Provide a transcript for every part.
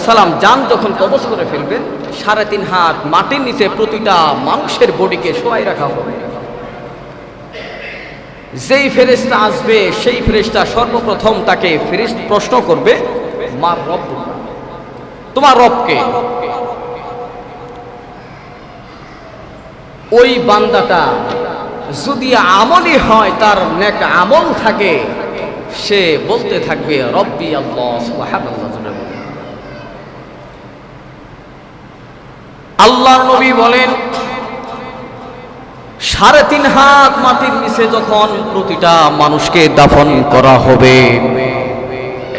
সালাম যান যখন কবজ করে ফেলবেন 3.5 হাত মাটির নিচে প্রতিটা মানুষের বডিকে শোয়াই রাখা হবে। যেই ফেরেশতা আসবে সেই ফেরেশতা সর্বপ্রথম তাকে প্রশ্ন করবে, মার রব, তোমার রবকে। ওই বান্দাটা যদি আমলি হয়, তার নেক আমল থাকে, সে বলতে থাকবে রব্বি আল্লাহ সুবহানাল্লাহ। আল্লাহর নবী বলেন 3.5 হাত মাটির নিচে যখন প্রতিটা মানুষকে দাফন করা হবে,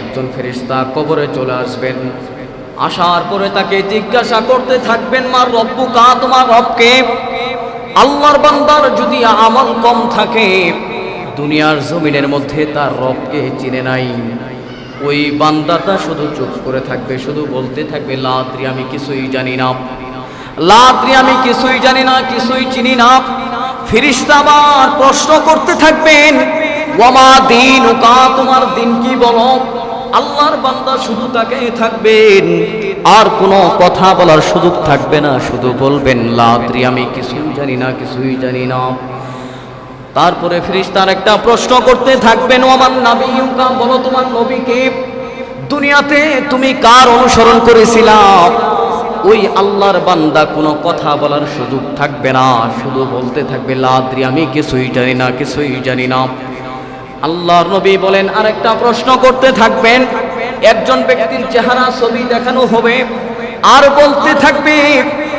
একজন ফেরেশতা কবরে চলে আসবেন। আসার পরে তাকে জিজ্ঞাসা করতে থাকবেন, মা রব্বুকা, তোমার রবকে। আল্লাহর বান্দার যদি আমল কম থাকে, দুনিয়ার জমিনের মধ্যে তার রবকে চিনে নাই, ওই বান্দাটা শুধু চুপ করে থাকবে, শুধু বলতে থাকবে লা আদরি, আমি কিছুই জানি না, লা আদরি, আমি কিছুই জানি না, কিছুই চিনি না। ফেরেশতা আবার প্রশ্ন করতে থাকবেন, ওয়ামা দীনুকা, তোমার দিন কি বলো। আল্লাহর বান্দা শুধু তাকিয়ে থাকবেন, আর কোনো কথা বলার সুযোগ থাকবে না, শুধু বলবেন লা আদরি, আমি কিছুই জানি না, কিছুই জানি না। তারপরে ফেরেশতার একটা প্রশ্ন করতে থাকবেন, ওয়ামান নাবিয়ুকা, বলো তোমার নবীকে। দুনিয়াতে তুমি কার অনুসরণ করেছিলা। ওই আল্লাহর বান্দা কোনো কথা বলার সুযোগ থাকবে না, শুধু বলতে থাকবে লা আদরি, আমি কিছুই জানি না, কিছুই জানি না। আল্লাহর নবী বলেন আরেকটা প্রশ্ন করতে থাকবেন, একজন ব্যক্তির চেহারা ছবি দেখানো হবে, আর বলতে থাকবে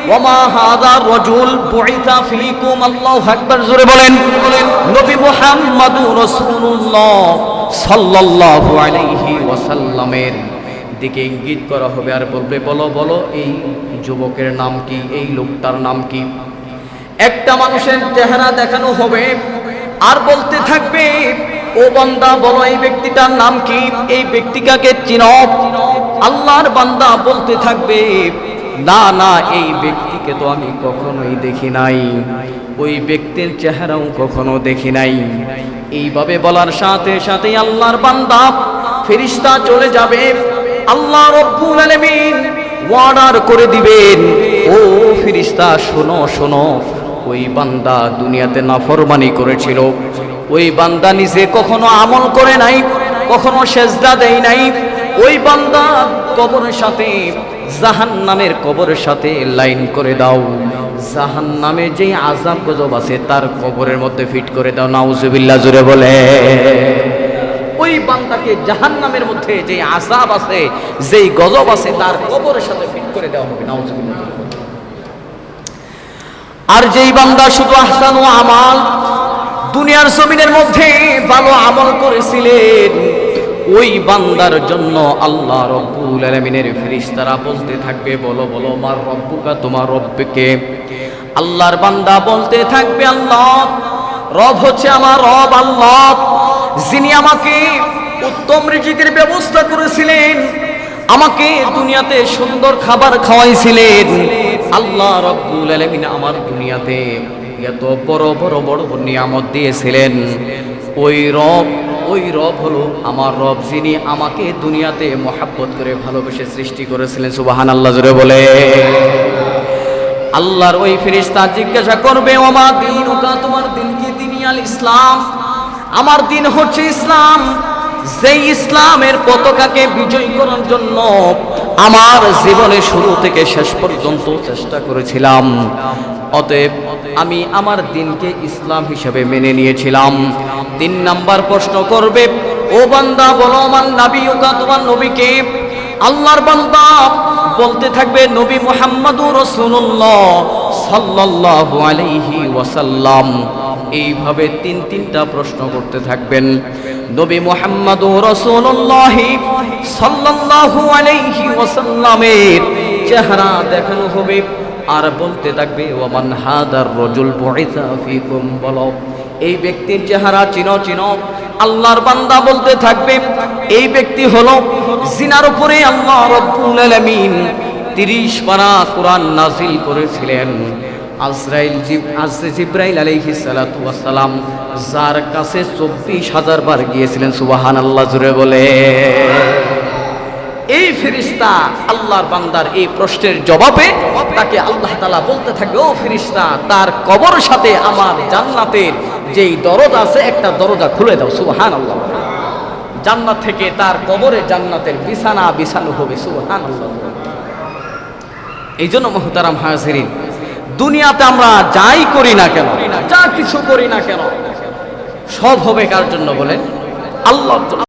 ওয়ামা হাযা রাজুল বুইতা ফীকুম, আল্লাহু আকবার, জোরে বলেন। নবী মুহাম্মদুর রাসূলুল্লাহ সাল্লাল্লাহু আলাইহি ওয়াসাল্লামের দিকে ইঙ্গিত করা হবে, আর বলবে বলো বলো, এই যুবকের নাম কি, এই লোকটার নাম কি। একটা মানুষের চেহারা দেখানো হবে, আর বলতে থাকবে ও বান্দা বলো, এই ব্যক্তিটার নাম কি, এই ব্যক্তিকে চিনো। আল্লাহর বান্দা বলতে থাকবে না না, এই ব্যক্তিকে তো আমি কখনোই দেখি নাই, ওই ব্যক্তির চেহারাও কখনো দেখি নাই। এইভাবে বলার সাথে সাথে আল্লাহর বান্দা, ফেরেশতা চলে যাবে। আল্লাহ রব্বুল আলামিন ওয়ার্ডার করে দিবেন, ও ফেরেশতা শোনো শোনো, ওই বান্দা দুনিয়াতে নাফরমানি করেছিল, ওই বান্দা নিজে কখনো আমল করে নাই, কখনো সেজদা দেয় নাই। ওই বান্দা কবরের সাথে, জাহান্নামের কবরের সাথে লাইন করে দাও, জাহান্নামে যে আযাব গজব আছে তার কবরের মধ্যে ফিট করে দাও। নাউজুবিল্লাহ, জোরে বলে। ওই বান্দাকে জাহান্নামের মধ্যে যে আযাব আছে, যেই গজব আছে, তার কবরের সাথে ফিট করে দেওয়া হবে। নাউজুবিল্লাহ। আর যেই বান্দা শুধু আহসানু আমাল, দুনিয়ার জমিনের মধ্যে ভালো আমল করেছিলেন, ওই বান্দার জন্য আল্লাহ রব্বুল আলামিনের ফেরেশতারা বলতে থাকবে বলো বলো, মার রব্বুকা, তোমার রবকে। আল্লাহর বান্দা বলতে থাকবে আল্লাহ, রব হচ্ছে আমার রব আল্লাহ, যিনি আমাকে উত্তম রিজিকের ব্যবস্থা করেছিলেন, আমাকে দুনিয়াতে সুন্দর খাবার খাওয়াইছিলেন। আল্লাহ রব্বুল আলামিন আমার দুনিয়াতে এত বড় বড় বড় নিয়ামত দিয়েছিলেন। ওই রব হলো আমার রব, যিনি আমাকে দুনিয়াতে মহব্বত করে ভালোবেসে সৃষ্টি করেছিলেন। সুবহানাল্লাহ, জোরে বলে। আল্লাহর ওই ফেরেশতা জিজ্ঞাসা করবে, ওমা দীনুকা, তোমার দিন কি। দিন আল ইসলাম, আমার দিন হচ্ছে ইসলাম। যেই ইসলামের পতাকাকে বিজয় করার জন্য আমার জীবনে শুরু থেকে শেষ পর্যন্ত চেষ্টা করেছিলাম, অতএব আমি আমার দিনকে ইসলাম হিসেবে মেনে নিয়েছিলাম। 3 নাম্বার প্রশ্ন করবে, ও বান্দা বলো, আমার নাবিয়ুকা, তোমার নবীকে। আল্লাহর বান্দা বলতে থাকবে নবী মুহাম্মদুর রাসূলুল্লাহ সাল্লাল্লাহু আলাইহি ওয়াসাল্লাম। এইভাবে 3টা প্রশ্ন করতে থাকবেন। নবী মুহাম্মদুর রাসূলুল্লাহ সাল্লাল্লাহু আলাইহি ওয়াসাল্লামের চেহারা দেখানো হবে, আর বলতে থাকবে ওয়ামান হাদার রাজুল বুইসা ফীকুম, বলো এই ব্যক্তির চেহারা চিনো চিনো। আল্লাহর বান্দা বলতে থাকবে এই ব্যক্তি হলো জিনার উপরে আল্লাহ রব্বুল আলামিন 30 পারা কোরআন নাযিল করেছিলেন। জিবরাইল আলাইহিস সালাতু ওয়াস সালাম যার কাছে 24,000 বার গিয়েছিলেন। সুবহানাল্লাহ, জোরে বলে। এই ফেরেশতা আল্লাহর বান্দার এই প্রশ্নের জবাবে তাকে আল্লাহ তাআলা বলতে থাকে, ও ফেরেশতা, তার কবরের সাথে আমার জান্নাতের যেই দরজা আছে একটা দরজা খুলে দাও। সুবহানাল্লাহ। জান্নাত থেকে তার কবরে জান্নাতের বিছানা বিছানো হবে। সুবহানাল্লাহ। এই জন্য মুহতারাম হাজিরিন, দুনিয়াতে আমরা যাই করি না কেন, যা কিছু করি না কেন, সব হবে কার জন্য বলেন? আল্লাহর জন্য।